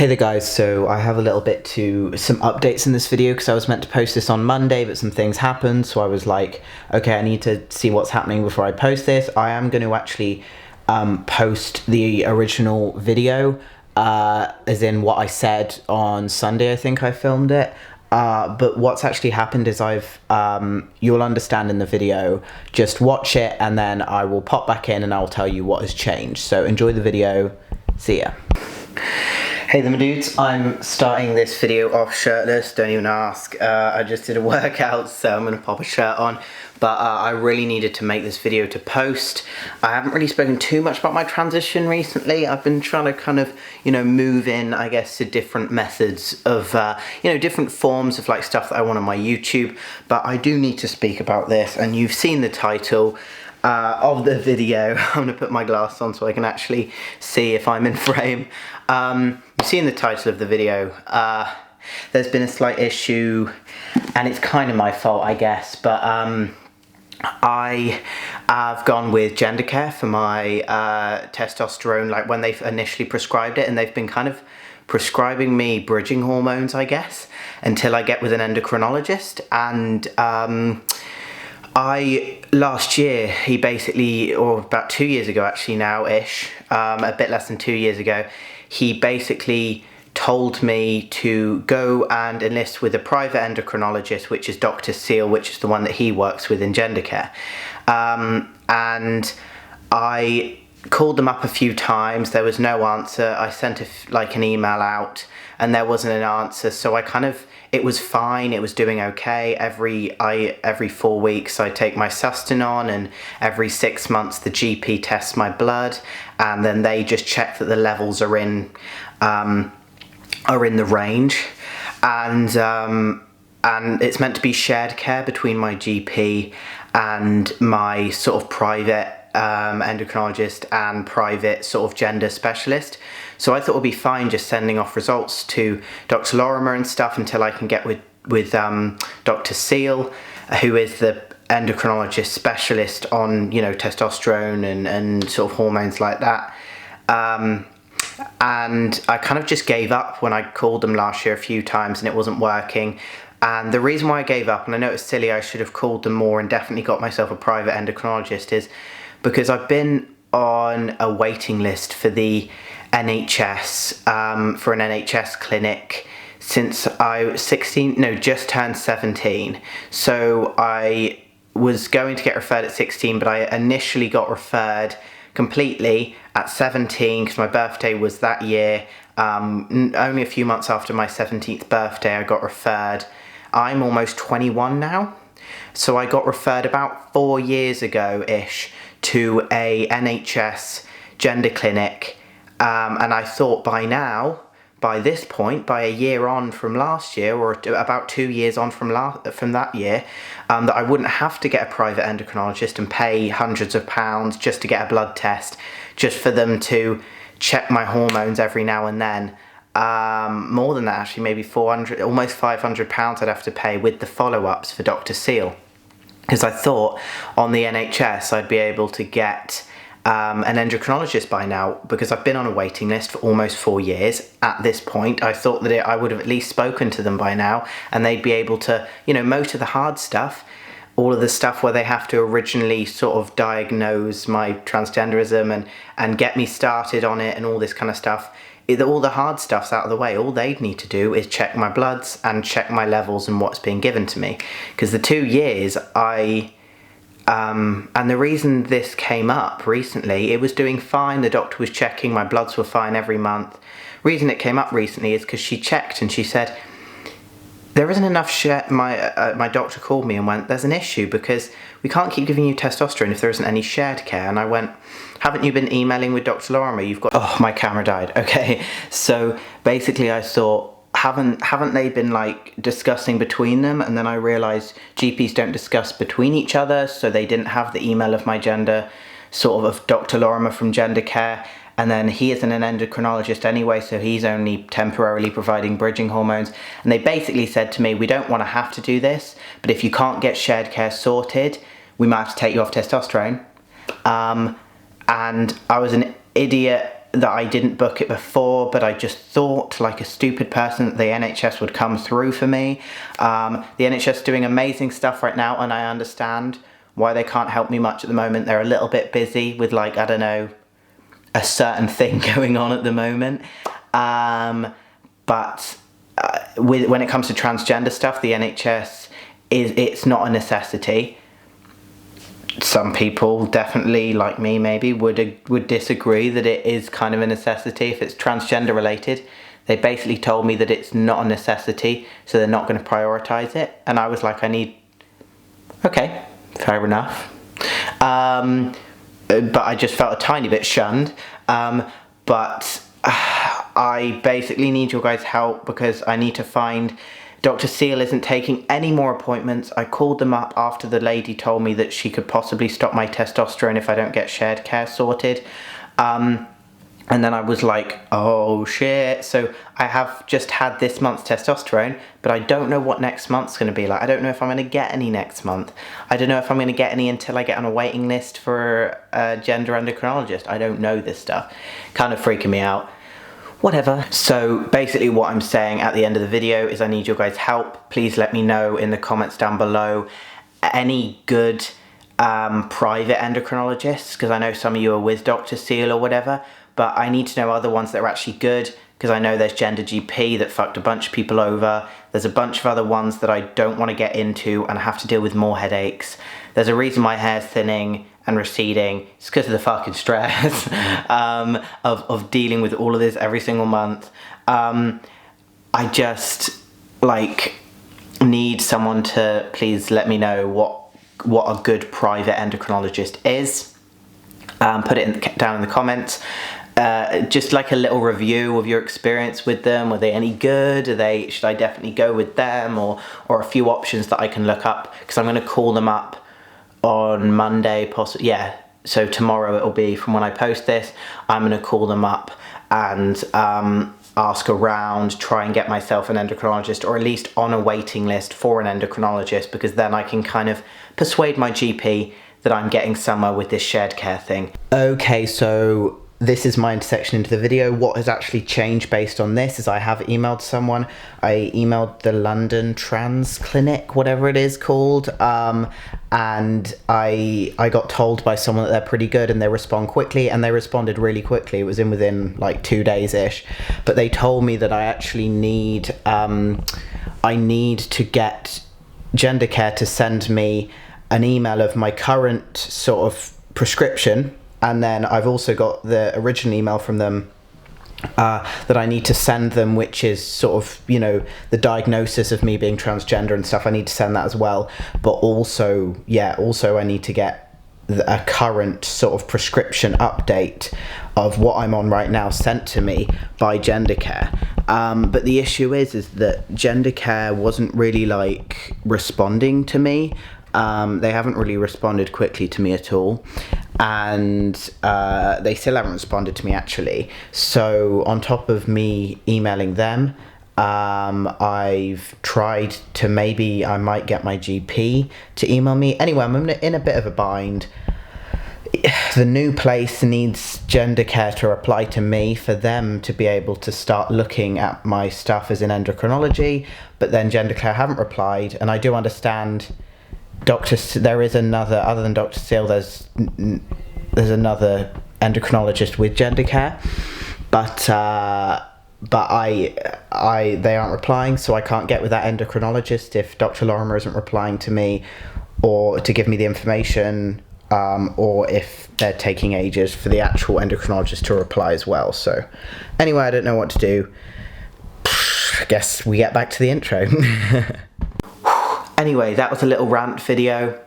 Hey there guys, so I have a little bit to some updates in this video because I was meant to post this on Monday but some things happened, so I was like, okay, I need to see what's happening before I post this. I am going to actually post the original video, as in what I said on Sunday. I think I filmed it. But what's actually happened is you'll understand in the video. Just watch it and then I will pop back in and I'll tell you what has changed. So enjoy the video. See ya. Hey there my dudes, I'm starting this video off shirtless, don't even ask. I just did a workout, so I'm going to pop a shirt on. But I really needed to make this video to post. I haven't really spoken too much about my transition recently. I've been trying to kind of, move in, I guess, to different methods of, different forms of like stuff that I want on my YouTube. But I do need to speak about this, and you've seen the title of the video. I'm going to put my glass on so I can actually see if I'm in frame. You've seen the title of the video. There's been a slight issue, and it's kind of my fault, I guess, but I have gone with gender care for my testosterone, like when they initially prescribed it, and they've been kind of prescribing me bridging hormones, I guess, until I get with an endocrinologist. And last year, he basically, or about 2 years ago actually now-ish, a bit less than 2 years ago, he basically told me to go and enlist with a private endocrinologist, which is Dr. Seal, which is the one that he works with in gender care. And I called them up a few times. There was no answer. I sent an email out and there wasn't an answer. So it was fine. It was doing okay. Every 4 weeks I take my Testosterone, and every 6 months the GP tests my blood, and then they just check that the levels are in the range. And it's meant to be shared care between my GP and my sort of private endocrinologist and private sort of gender specialist. So I thought it would be fine just sending off results to Dr. Lorimer and stuff until I can get with Dr. Seal, who is the endocrinologist specialist on, testosterone and sort of hormones like that. And I kind of just gave up when I called them last year a few times and it wasn't working. And the reason why I gave up, and I know it's silly, I should have called them more and definitely got myself a private endocrinologist, is because I've been on a waiting list for the NHS, for an NHS clinic since I was 16, no, just turned 17. So I was going to get referred at 16, but I initially got referred completely at 17 because my birthday was that year. Only a few months after my 17th birthday, I got referred. I'm almost 21 now. So I got referred about 4 years ago-ish to a NHS gender clinic. And I thought by this point, by a year on from last year, or about 2 years on from that year, that I wouldn't have to get a private endocrinologist and pay hundreds of pounds just to get a blood test, just for them to check my hormones every now and then. More than that actually, maybe 400, almost 500 pounds I'd have to pay with the follow-ups for Dr. Seal. Because I thought on the NHS I'd be able to get an endocrinologist by now, because I've been on a waiting list for almost 4 years at this point. I thought that I would have at least spoken to them by now and they'd be able to, most of the hard stuff, all of the stuff where they have to originally sort of diagnose my transgenderism and get me started on it and all this kind of stuff. All the hard stuff's out of the way. All they'd need to do is check my bloods and check my levels and what's being given to me. Because the 2 years and the reason this came up recently, it was doing fine, the doctor was checking, my bloods were fine every month. Reason it came up recently is because she checked and she said, there isn't enough my doctor called me and went, there's an issue because we can't keep giving you testosterone if there isn't any shared care. And I went, haven't you been emailing with Dr. Lorimer? You've got, oh, my camera died. Okay, so basically I thought, haven't they been like discussing between them? And then I realized GPs don't discuss between each other, so they didn't have the email of my gender, sort of Dr. Lorimer from gender care. And then he isn't an endocrinologist anyway, so he's only temporarily providing bridging hormones. And they basically said to me, we don't want to have to do this, but if you can't get shared care sorted, we might have to take you off testosterone. And I was an idiot that I didn't book it before, but I just thought, like a stupid person, that the NHS would come through for me. The NHS is doing amazing stuff right now, and I understand why they can't help me much at the moment. They're a little bit busy with, like, I don't know, a certain thing going on at the moment. But when it comes to transgender stuff, the NHS it's not a necessity. Some people, definitely like me maybe, would disagree that it is kind of a necessity if it's transgender related. They basically told me that it's not a necessity, so they're not going to prioritise it. And I was like, okay, fair enough. But I just felt a tiny bit shunned. But I basically need your guys' help because I need to find... Dr. Seal isn't taking any more appointments. I called them up after the lady told me that she could possibly stop my testosterone if I don't get shared care sorted. And then I was like, oh shit. So I have just had this month's testosterone, but I don't know what next month's going to be like. I don't know if I'm going to get any next month. I don't know if I'm going to get any until I get on a waiting list for a gender endocrinologist. I don't know this stuff. Kind of freaking me out. Whatever. So basically what I'm saying at the end of the video is I need your guys' help. Please let me know in the comments down below any good private endocrinologists, because I know some of you are with Dr. Seal or whatever, but I need to know other ones that are actually good, because I know there's Gender GP that fucked a bunch of people over. There's a bunch of other ones that I don't want to get into and I have to deal with more headaches. There's a reason my hair's thinning and receding. It's because of the fucking stress of dealing with all of this every single month. I just like need someone to please let me know what a good private endocrinologist is. Put it down in the comments. Just like a little review of your experience with them. Were they any good? Should I definitely go with them, or a few options that I can look up, because I'm going to call them up on Monday, possibly. Yeah, so tomorrow it'll be from when I post this. I'm going to call them up and ask around, try and get myself an endocrinologist, or at least on a waiting list for an endocrinologist, because then I can kind of persuade my GP that I'm getting somewhere with this shared care thing. Okay, so this is my intersection into the video. What has actually changed based on this is I have emailed someone. I emailed the London Trans Clinic, whatever it is called, and I got told by someone that they're pretty good and they respond quickly, and they responded really quickly. It was within like 2 days-ish. But they told me that I actually need, I need to get Gender Care to send me an email of my current sort of prescription. And then I've also got the original email from them that I need to send them, which is sort of, you know, the diagnosis of me being transgender and stuff. I need to send that as well. But also, yeah, also I need to get a current sort of prescription update of what I'm on right now sent to me by Gender Care. But the issue is that Gender Care wasn't really like responding to me. They haven't really responded quickly to me at all, and they still haven't responded to me actually. So on top of me emailing them, I've tried to, maybe I might get my GP to email me. Anyway, I'm in a bit of a bind. The new place needs Gender Care to reply to me for them to be able to start looking at my stuff as in endocrinology, but then Gender Care haven't replied, and I do understand there is another, other than Dr. Seal, there's another endocrinologist with Gender Care, but they aren't replying, so I can't get with that endocrinologist if Dr. Lorimer isn't replying to me or to give me the information, or if they're taking ages for the actual endocrinologist to reply as well. So anyway, I don't know what to do. I guess we get back to the intro. Anyway, that was a little rant video.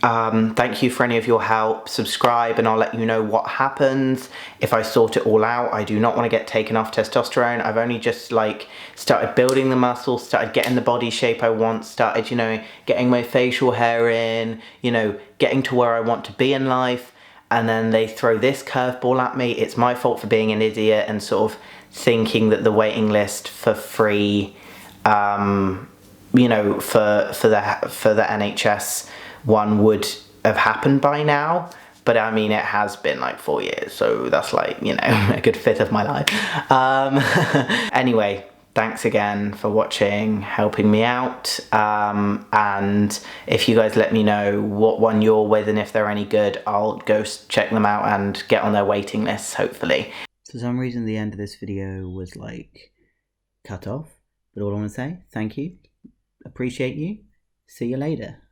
Thank you for any of your help. Subscribe and I'll let you know what happens if I sort it all out. I do not want to get taken off testosterone. I've only just like started building the muscles, started getting the body shape I want, started, you know, getting my facial hair in, you know, getting to where I want to be in life. And then they throw this curveball at me. It's my fault for being an idiot and sort of thinking that the waiting list for free, you know, for the NHS one would have happened by now. But I mean, it has been like 4 years, so that's like, you know, a good fifth of my life. Anyway, thanks again for watching, helping me out. And if you guys let me know what one you're with and if they're any good, I'll go check them out and get on their waiting lists, hopefully. For some reason, the end of this video was like cut off. But all I want to say, thank you, appreciate you, see you later.